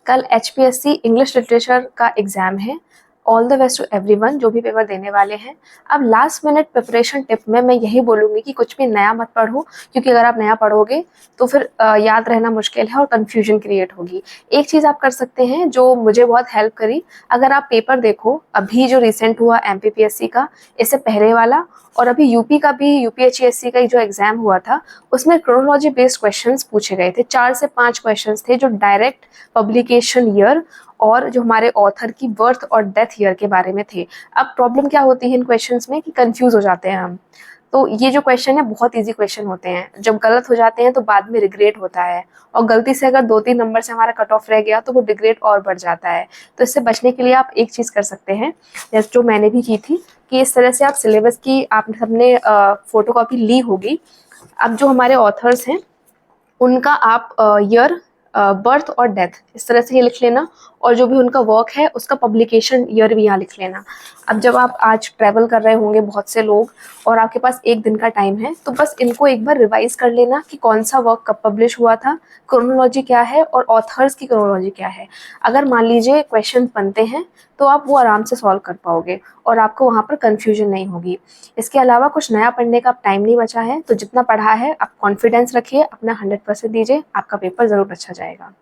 कल HPSC English literature का exam है। All the best to everyone जो भी पेपर देने वाले हैं। अब लास्ट मिनट प्रिपरेशन टिप में मैं यही बोलूँगी कि कुछ भी नया मत पढ़ो, क्योंकि अगर आप नया पढ़ोगे तो फिर याद रहना मुश्किल है और कन्फ्यूजन क्रिएट होगी। एक चीज़ आप कर सकते हैं जो मुझे बहुत हेल्प करी, अगर आप पेपर देखो अभी जो रिसेंट हुआ MPPSC का, इससे पहले वाला, और अभी यूपी का भी UPHSC का जो एग्ज़ाम हुआ था, उसमें क्रोनोलॉजी बेस्ड क्वेश्चंस पूछे गए थे। 4 से 5 क्वेश्चंस थे जो डायरेक्ट पब्लिकेशन ईयर और जो हमारे ऑथर की बर्थ और डेथ ईयर के बारे में थे। अब प्रॉब्लम क्या होती है इन क्वेश्चंस में कि कंफ्यूज हो जाते हैं हम। तो ये जो क्वेश्चन है बहुत इजी क्वेश्चन होते हैं, जब गलत हो जाते हैं तो बाद में रिग्रेट होता है, और गलती से अगर 2-3 नंबर से हमारा कट ऑफ रह गया तो वो रिग्रेट और बढ़ जाता है। तो इससे बचने के लिए आप एक चीज़ कर सकते हैं, जैसे जो मैंने भी की थी, कि इस तरह से आप सिलेबस की आप सबने फोटोकॉपी ली होगी। अब जो हमारे ऑथर्स हैं उनका आप ईयर, बर्थ और डेथ इस तरह से ये लिख लेना, और जो भी उनका वर्क है उसका पब्लिकेशन ईयर भी यहाँ लिख लेना। अब जब आप आज ट्रैवल कर रहे होंगे बहुत से लोग और आपके पास एक दिन का टाइम है, तो बस इनको एक बार रिवाइज कर लेना कि कौन सा वर्क कब पब्लिश हुआ था, क्रोनोलॉजी क्या है और ऑथर्स की क्रोनोलॉजी क्या है। अगर मान लीजिए क्वेश्चन बनते हैं तो आप वो आराम से सॉल्व कर पाओगे और आपको वहाँ पर कन्फ्यूजन नहीं होगी। इसके अलावा कुछ नया पढ़ने का अब टाइम नहीं बचा है, तो जितना पढ़ा है आप कॉन्फिडेंस रखिए, अपना 100% दीजिए, आपका पेपर ज़रूर अच्छा जाएगा।